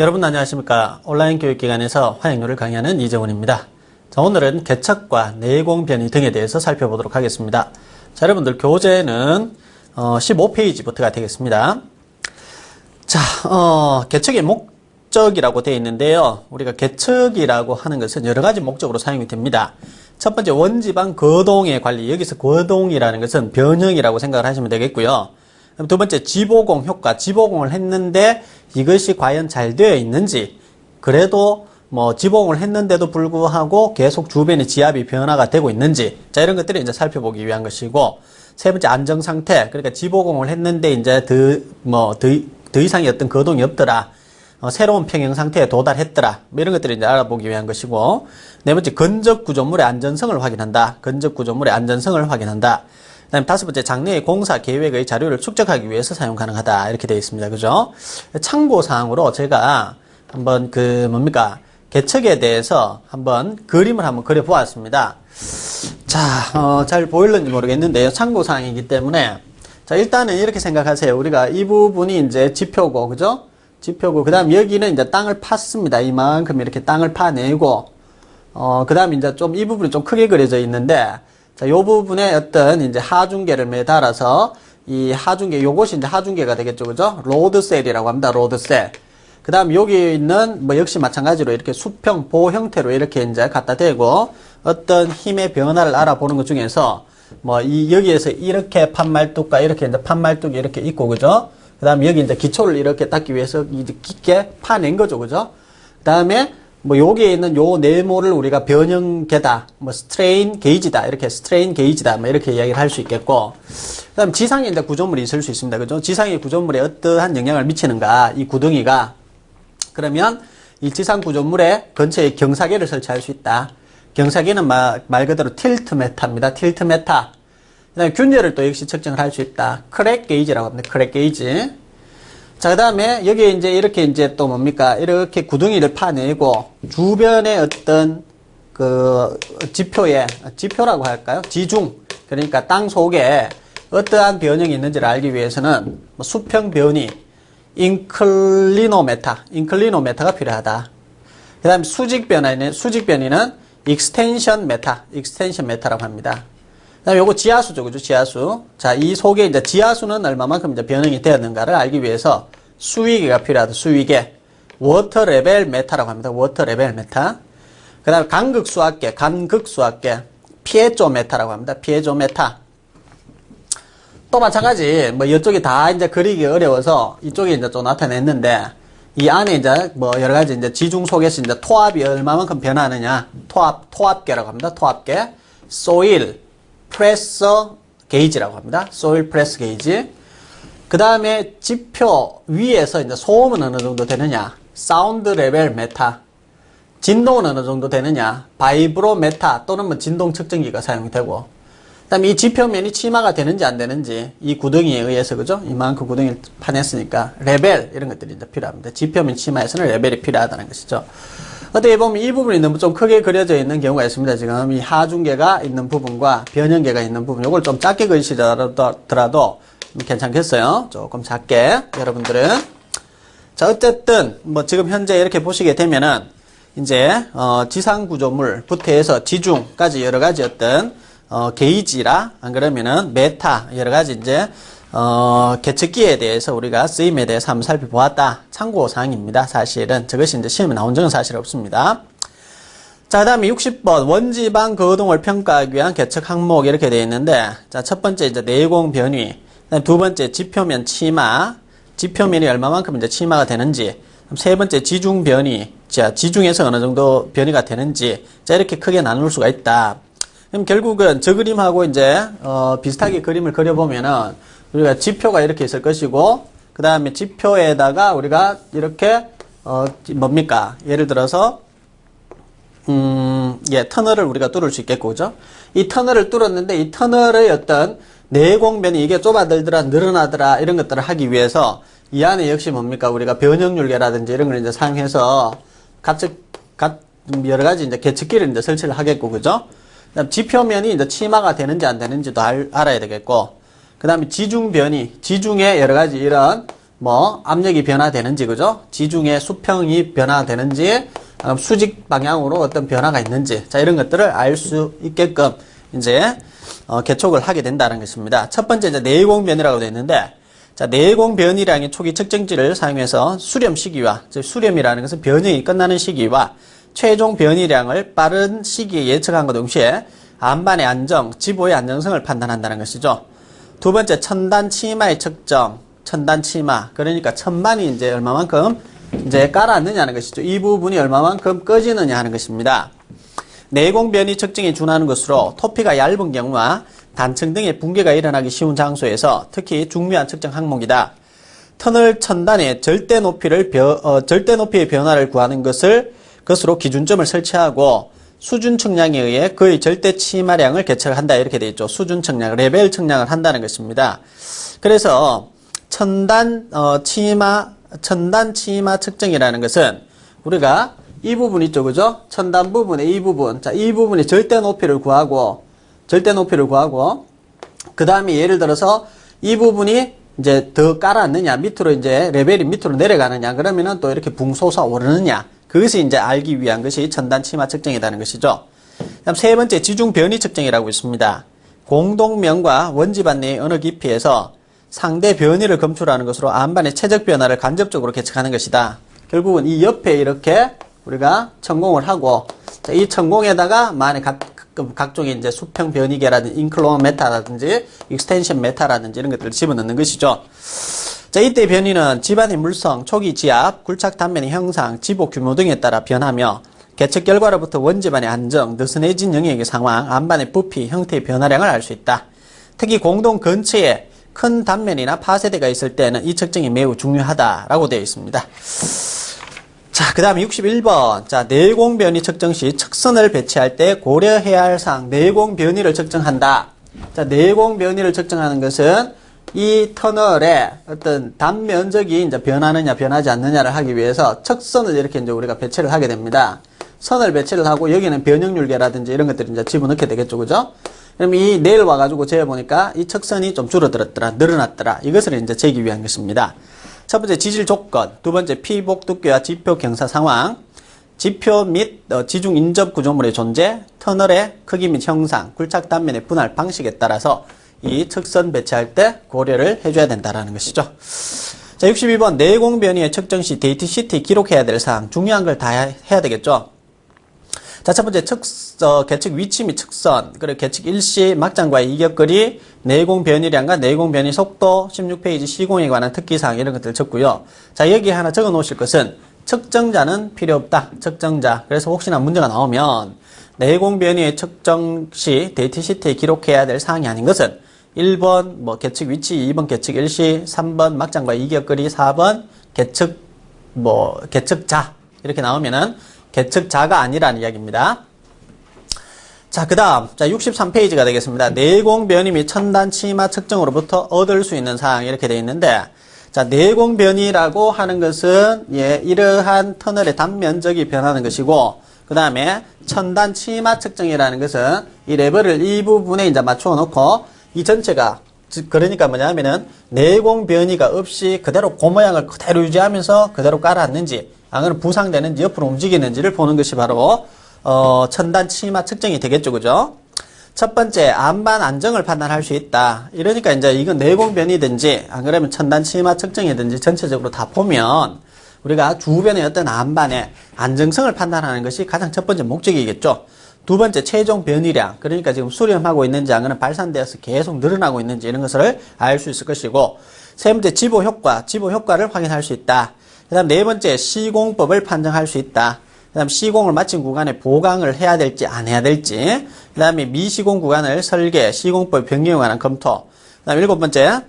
여러분 안녕하십니까. 온라인 교육기관에서 화행률을 강의하는 이정훈입니다. 자, 오늘은 개척과 내공 변이 등에 대해서 살펴보도록 하겠습니다. 자, 여러분들 교재는 15페이지부터가 되겠습니다. 자, 개척의 목적이라고 되어 있는데요. 우리가 개척이라고 하는 것은 여러 가지 목적으로 사용이 됩니다. 첫 번째, 원지방 거동의 관리. 여기서 거동이라는 것은 변형이라고 생각을 하시면 되겠고요. 두 번째, 지보공 효과. 지보공을 했는데 이것이 과연 잘 되어 있는지, 그래도 지보공을 했는데도 불구하고 계속 주변의 지압이 변화가 되고 있는지, 자, 이런 것들을 이제 살펴보기 위한 것이고, 세 번째, 안정 상태. 그러니까 지보공을 했는데 이제 더 이상의 어떤 거동이 없더라. 새로운 평형 상태에 도달했더라. 이런 것들을 이제 알아보기 위한 것이고, 네 번째, 건적 구조물의 안전성을 확인한다. 건적 구조물의 안전성을 확인한다. 그 다음에 다섯 번째, 장래의 공사 계획의 자료를 축적하기 위해서 사용 가능하다. 이렇게 되어 있습니다. 그죠? 참고사항으로 제가 한번 개척에 대해서 한번 그림을 한번 그려보았습니다. 자, 잘 보일는지 모르겠는데요. 참고사항이기 때문에. 자, 일단은 이렇게 생각하세요. 우리가 이 부분이 이제 지표고, 그죠? 지표고, 그 다음 여기는 이제 땅을 팠습니다. 이만큼 이렇게 땅을 파내고, 그 다음 이제 좀 이 부분이 좀 크게 그려져 있는데, 자, 요 부분에 어떤 이제 하중계를 매달아서 이 하중계, 요것이 이제 하중계가 되겠죠. 그죠? 로드셀이라고 합니다. 로드셀. 그 다음 여기 있는 역시 마찬가지로 이렇게 수평 보 형태로 이렇게 이제 갖다 대고 어떤 힘의 변화를 알아보는 것 중에서 여기에서 이렇게 판말뚝과 이렇게 이제 판말뚝이 이렇게 있고, 그죠? 그 다음에 여기 이제 기초를 이렇게 닦기 위해서 이제 깊게 파낸 거죠. 그죠? 그 다음에 여기에 있는 요 네모를 우리가 변형계다, 스트레인 게이지다, 이렇게 스트레인 게이지다, 이렇게 이야기를 할 수 있겠고, 그 다음 지상에 이제 구조물이 있을 수 있습니다. 그죠? 지상의 구조물에 어떠한 영향을 미치는가, 이 구덩이가. 그러면 이 지상 구조물의 근처에 경사계를 설치할 수 있다. 경사계는 말 그대로 틸트 메타입니다. 틸트 메타. 그 다음에 균열을 또 역시 측정을 할 수 있다. 크랙 게이지라고 합니다. 크랙 게이지. 자, 그 다음에 여기에 이제 이렇게 이제 또 이렇게 구덩이를 파내고 주변의 어떤 지표라고 할까요? 지중. 그러니까 땅 속에 어떠한 변형이 있는지를 알기 위해서는 수평 변이, 인클리노메타가 필요하다. 그 다음에 수직 변이는 익스텐션 메타라고 합니다. 그 다음에 요거 지하수죠, 그죠? 지하수. 자, 이 속에 이제 지하수는 얼마만큼 이제 변형이 되었는가를 알기 위해서 수위계가 필요하다, 수위계. 워터 레벨 메타라고 합니다. 워터 레벨 메타. 그 다음에 간극수압계. 피에조 메타라고 합니다. 피에조 메타. 또 마찬가지, 이쪽이 다 이제 그리기 어려워서 이쪽에 이제 좀 나타냈는데, 이 안에 이제 여러 가지 이제 지중 속에서 이제 토압이 얼마만큼 변하느냐. 토압계라고 합니다. 토압계. 소일 프레서 게이지라고 합니다. 소일 프레스 게이지. 그 다음에 지표 위에서 이제 소음은 어느 정도 되느냐. 사운드 레벨 메타. 진동은 어느 정도 되느냐. 바이브로 메타 또는 진동 측정기가 사용이 되고. 그 다음에 이 지표면이 치마가 되는지 안 되는지 이 구덩이에 의해서, 그죠? 이만큼 구덩이를 파냈으니까 레벨 이런 것들이 이제 필요합니다. 지표면 치마에서는 레벨이 필요하다는 것이죠. 어떻게 보면 이 부분이 너무 좀 크게 그려져 있는 경우가 있습니다. 지금 이 하중계가 있는 부분과 변형계가 있는 부분, 이걸 좀 작게 그리시더라도 괜찮겠어요? 조금 작게, 여러분들은. 자, 어쨌든, 지금 현재 이렇게 보시게 되면은, 이제, 지상 구조물부터 해서 지중까지 여러 가지 어떤, 게이지라, 안 그러면은 메타, 여러 가지 이제, 개척기에 대해서 우리가 쓰임에 대해서 한번 살펴보았다. 참고사항입니다. 사실은. 저것이 이제 시험에 나온 적은 사실 없습니다. 자, 그 다음에 60번. 원지방 거동을 평가하기 위한 개척 항목 이렇게 되어 있는데, 자, 첫 번째 이제 내공 변위. 두 번째 지표면 치마. 지표면이 얼마만큼 이제 치마가 되는지. 세 번째 지중 변이. 자, 지중에서 어느 정도 변이가 되는지. 자, 이렇게 크게 나눌 수가 있다. 그럼 결국은 저 그림하고 이제, 비슷하게 그림을 그려보면은, 우리가 지표가 이렇게 있을 것이고, 그 다음에 지표에다가 우리가 이렇게, 예를 들어서, 터널을 우리가 뚫을 수 있겠고, 그죠? 이 터널을 뚫었는데, 이 터널의 어떤 내공변이 이게 좁아들더라, 늘어나더라, 이런 것들을 하기 위해서, 이 안에 역시 우리가 변형률계라든지 이런 걸 이제 사용해서, 여러 가지 이제 개척기를 이제 설치를 하겠고, 그죠? 그다음 지표면이 이제 치마가 되는지 안 되는지도 알아야 되겠고, 그 다음에 지중변이, 지중에 여러 가지 이런 뭐 압력이 변화되는지, 그죠? 지중해 수평이 변화되는지, 수직 방향으로 어떤 변화가 있는지, 자, 이런 것들을 알 수 있게끔 이제 개촉을 하게 된다는 것입니다. 첫 번째 이제 내공변이라고 되어 있는데, 자, 내공변이량의 초기 측정지를 사용해서 수렴 시기와, 즉 수렴이라는 것은 변형이 끝나는 시기와 최종 변이량을 빠른 시기에 예측한과 동시에 안반의 안정, 지보의 안정성을 판단한다는 것이죠. 두 번째, 천단 치마의 측정. 천단 치마. 그러니까 천반이 이제 얼마만큼 이제 깔았느냐는 것이죠. 이 부분이 얼마만큼 꺼지느냐 하는 것입니다. 내공 변이 측정에 준하는 것으로 토피가 얇은 경우와 단층 등의 붕괴가 일어나기 쉬운 장소에서 특히 중요한 측정 항목이다. 터널 천단의 절대 높이의 변화를 구하는 것으로 기준점을 설치하고 수준 측량에 의해 그의 절대 치마량을 계측한다. 이렇게 되어 있죠. 수준 측량, 레벨 측량을 한다는 것입니다. 그래서 천단 치마 측정이라는 것은 우리가 이 부분 있죠, 그죠? 천단 부분의 이 부분. 자, 이 부분이 절대 높이를 구하고, 그 다음에 예를 들어서 이 부분이 이제 더 깔았느냐, 밑으로 이제 레벨이 밑으로 내려가느냐, 그러면은 또 이렇게 붕솟아 오르느냐, 그것이 이제 알기 위한 것이 천단 치마 측정이라는 것이죠. 다음 세 번째, 지중 변이 측정이라고 있습니다. 공동면과 원지반 내의 어느 깊이에서 상대 변이를 검출하는 것으로 안반의 최적 변화를 간접적으로 계측하는 것이다. 결국은 이 옆에 이렇게 우리가 천공을 하고, 자, 이 천공에다가 만약 각종의 이제 수평 변이계라든지 인클로먼 메타라든지 익스텐션 메타라든지 이런 것들을 집어넣는 것이죠. 자, 이때 변이는 집안의 물성, 초기 지압, 굴착 단면의 형상, 지보 규모 등에 따라 변하며 계측 결과로부터 원지반의 안정, 느슨해진 영역의 상황, 안반의 부피, 형태의 변화량을 알 수 있다. 특히 공동 근처에 큰 단면이나 파세대가 있을 때는 이 측정이 매우 중요하다라고 되어 있습니다. 자, 그 다음에 61번. 자, 내공 변이 측정 시 측선을 배치할 때 고려해야 할 사항, 내공 변이를 측정한다. 자, 내공 변이를 측정하는 것은 이 터널의 어떤 단면적이 이제 변하느냐, 변하지 않느냐를 하기 위해서 측선을 이렇게 이제 우리가 배치를 하게 됩니다. 선을 배치를 하고 여기는 변형률계라든지 이런 것들을 이제 집어넣게 되겠죠, 그죠? 그럼 이 내일 와가지고 재보니까 이 측선이 좀 줄어들었더라, 늘어났더라. 이것을 이제 재기 위한 것입니다. 첫 번째, 지질 조건. 두 번째, 피복 두께와 지표 경사 상황. 지표 및 지중 인접 구조물의 존재. 터널의 크기 및 형상. 굴착 단면의 분할 방식에 따라서 이 측선 배치할 때 고려를 해줘야 된다는 것이죠. 자, 62번. 내공 변이의 측정 시 데이트 시트에 기록해야 될 사항. 중요한 걸 다 해야 되겠죠. 자, 첫 번째, 계측 위치 및 측선, 그리고 계측 일시 막장과의 이격거리, 내공 변이량과 내공 변이 속도, 16페이지 시공에 관한 특기사항 이런 것들을 적고요. 자, 여기 하나 적어 놓으실 것은 측정자는 필요 없다. 측정자. 그래서 혹시나 문제가 나오면 내공 변이의 측정 시 데이트 시트에 기록해야 될 사항이 아닌 것은 1번 뭐 계측 위치, 2번 계측 일시, 3번 막장과의 이격거리, 4번 계측자 이렇게 나오면은 계측자가 아니라는 이야기입니다. 자, 그 다음, 자, 63페이지가 되겠습니다. 내공 변이 및 천단 치마 측정으로부터 얻을 수 있는 사항, 이렇게 되어 있는데, 자, 내공 변이라고 하는 것은, 예, 이러한 터널의 단면적이 변하는 것이고, 그 다음에 천단 치마 측정이라는 것은 이 레벨을 이 부분에 이제 맞추어 놓고, 이 전체가, 즉, 그러니까 뭐냐면은, 내공 변이가 없이 그대로 그 모양을 그대로 유지하면서 그대로 깔았는지, 아니면 부상되는지 옆으로 움직이는지를 보는 것이 바로 천단 치마 측정이 되겠죠, 그죠? 첫 번째, 안반 안정을 판단할 수 있다. 이러니까 이제 이건 내공 변이든지 안 그러면 천단 치마 측정이든지 전체적으로 다 보면 우리가 주변의 어떤 안반의 안정성을 판단하는 것이 가장 첫 번째 목적이겠죠. 두 번째, 최종 변이량. 그러니까 지금 수렴하고 있는지 안 그러면 발산되어서 계속 늘어나고 있는지 이런 것을 알 수 있을 것이고, 세 번째, 지보 효과. 지보 효과를 확인할 수 있다. 그 다음 네 번째, 시공법을 판정할 수 있다. 그 다음 시공을 마친 구간에 보강을 해야 될지 안 해야 될지. 그 다음에 미시공 구간을 설계, 시공법 변경에 관한 검토. 그 다음 일곱 번째,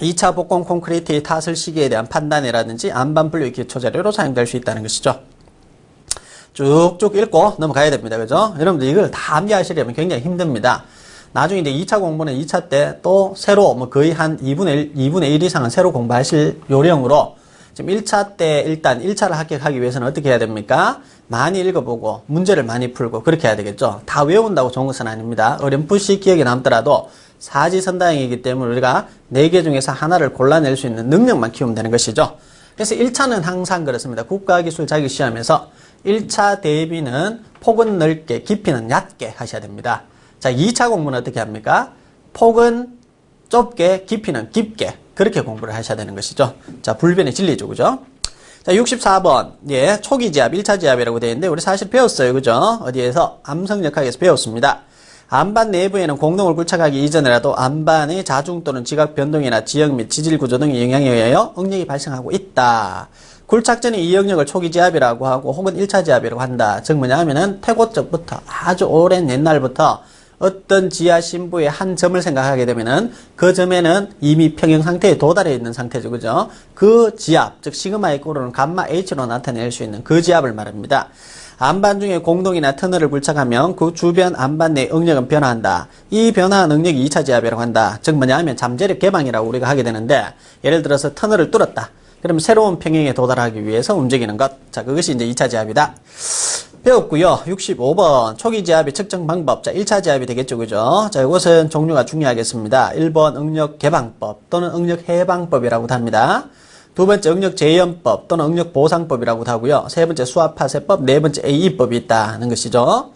2차 복공 콘크리트의 타설 시기에 대한 판단이라든지 안반 분류의 기초 자료로 사용될 수 있다는 것이죠. 쭉쭉 읽고 넘어가야 됩니다. 그죠? 여러분들 이걸 다 암기하시려면 굉장히 힘듭니다. 나중에 이제 2차 공부는 2차 때 또 새로 뭐 거의 한 2분의 1 이상은 새로 공부하실 요령으로 지금 1차 때 일단 1차를 합격하기 위해서는 어떻게 해야 됩니까? 많이 읽어보고 문제를 많이 풀고 그렇게 해야 되겠죠. 다 외운다고 좋은 것은 아닙니다. 어렴풋이 기억에 남더라도 사지선다형이기 때문에 우리가 4개 중에서 하나를 골라낼 수 있는 능력만 키우면 되는 것이죠. 그래서 1차는 항상 그렇습니다. 국가기술 자격시험에서 1차 대비는 폭은 넓게, 깊이는 얕게 하셔야 됩니다. 자, 2차 공부는 어떻게 합니까? 폭은 좁게, 깊이는 깊게. 그렇게 공부를 하셔야 되는 것이죠. 자, 불변의 진리죠. 그죠? 자, 64번. 예, 초기 지압, 1차 지압이라고 되어 있는데, 우리 사실 배웠어요. 그죠? 어디에서? 암성역학에서 배웠습니다. 안반 내부에는 공동을 굴착하기 이전이라도 안반의 자중 또는 지각 변동이나 지역 및 지질 구조 등의 영향에 의하여 응력이 발생하고 있다. 굴착 전에 이 영역을 초기 지압이라고 하고 혹은 1차 지압이라고 한다. 즉 뭐냐 하면은 태고적부터 아주 오랜 옛날부터 어떤 지하 심부의 한 점을 생각하게 되면은 그 점에는 이미 평형 상태에 도달해 있는 상태죠. 그죠? 그 지압, 즉 시그마의 꼴은 감마 H로 나타낼 수 있는 그 지압을 말합니다. 안반 중에 공동이나 터널을 굴착하면 그 주변 안반 내 응력은 변화한다. 이 변화한 응력이 2차 지압이라고 한다. 즉 뭐냐 하면 잠재력 개방이라고 우리가 하게 되는데, 예를 들어서 터널을 뚫었다. 그러면 새로운 평형에 도달하기 위해서 움직이는 것. 자, 그것이 이제 2차 지압이다. 배웠고요. 65번 초기 지압의 측정 방법. 자, 1차 지압이 되겠죠. 그죠? 자, 이것은 종류가 중요하겠습니다. 1번 응력 개방법 또는 응력 해방법이라고도 합니다. 두 번째 응력 재현법 또는 응력 보상법이라고도 하고요. 세 번째 수압파쇄법, 네 번째 AE법이 있다는 것이죠.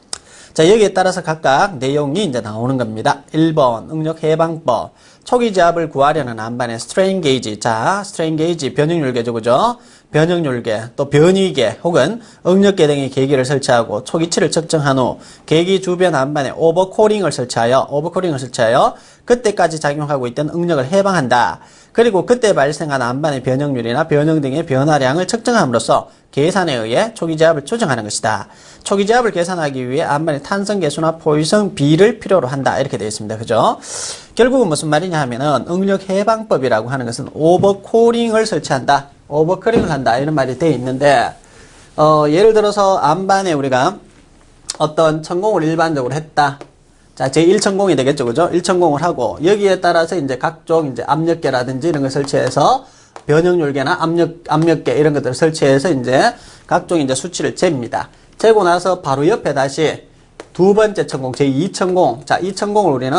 자, 여기에 따라서 각각 내용이 이제 나오는 겁니다. 1번 응력 해방법. 초기 지압을 구하려는 안반의 스트레인 게이지. 자, 스트레인 게이지 변형률계죠. 그죠? 변형률계, 또 변위계 혹은 응력계 등의 계기를 설치하고 초기치를 측정한 후 계기 주변 안반에 오버코링을 설치하여 그때까지 작용하고 있던 응력을 해방한다. 그리고 그때 발생한 안반의 변형률이나 변형 등의 변화량을 측정함으로써 계산에 의해 초기 지압을 조정하는 것이다. 초기 지압을 계산하기 위해 안반의 탄성 계수나 포유성 비를 필요로 한다. 이렇게 되어 있습니다. 그죠? 결국은 무슨 말이냐 하면은 응력 해방법이라고 하는 것은 오버코링을 설치한다. 오버코링을 한다. 이런 말이 되어 있는데, 예를 들어서 안반에 우리가 어떤 천공을 일반적으로 했다. 자, 제1천공이 되겠죠. 그죠? 1천공을 하고, 여기에 따라서 이제 각종 이제 압력계라든지 이런 걸 설치해서 변형률계나 압력계 이런 것들을 설치해서 이제 각종 이제 수치를 잽니다. 재고 나서 바로 옆에 다시 두 번째 천공, 제2천공. 자, 이 천공을 우리는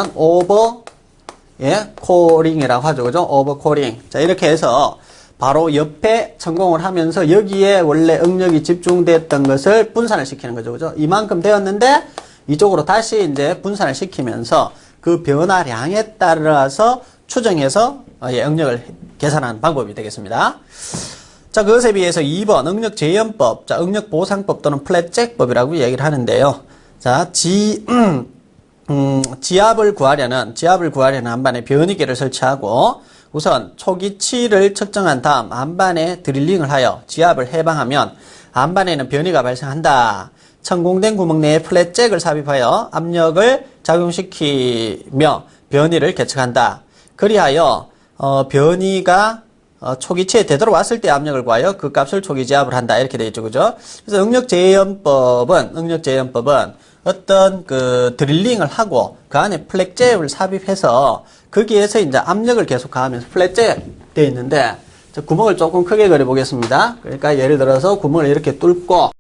코링이라고 하죠. 그죠? 오버코링. 자, 이렇게 해서 바로 옆에 천공을 하면서 여기에 원래 응력이 집중됐던 것을 분산을 시키는 거죠. 그죠? 이만큼 되었는데 이쪽으로 다시 이제 분산을 시키면서 그 변화량에 따라서 추정해서 응력을 계산하는 방법이 되겠습니다. 자, 그것에 비해서 2번 응력 재현법, 자, 응력 보상법 또는 플랫잭법이라고 얘기를 하는데요. 자, 지압을 구하려는 안반에 변위계를 설치하고 우선 초기치를 측정한 다음 안반에 드릴링을 하여 지압을 해방하면 안반에는 변이가 발생한다. 천공된 구멍 내에 플랫잭을 삽입하여 압력을 작용시키며 변이를 계측한다. 그리하여 변이가 초기치에 되돌아왔을 때 압력을 구하여 그 값을 초기 지압을 한다. 이렇게 되어 있죠. 그죠? 그래서 응력 재현법은 어떤 그 드릴링을 하고 그 안에 플랫잭을 삽입해서 거기에서 이제 압력을 계속 가하면서 플랫잭 되어 있는데, 구멍을 조금 크게 그려 보겠습니다. 그러니까 예를 들어서 구멍을 이렇게 뚫고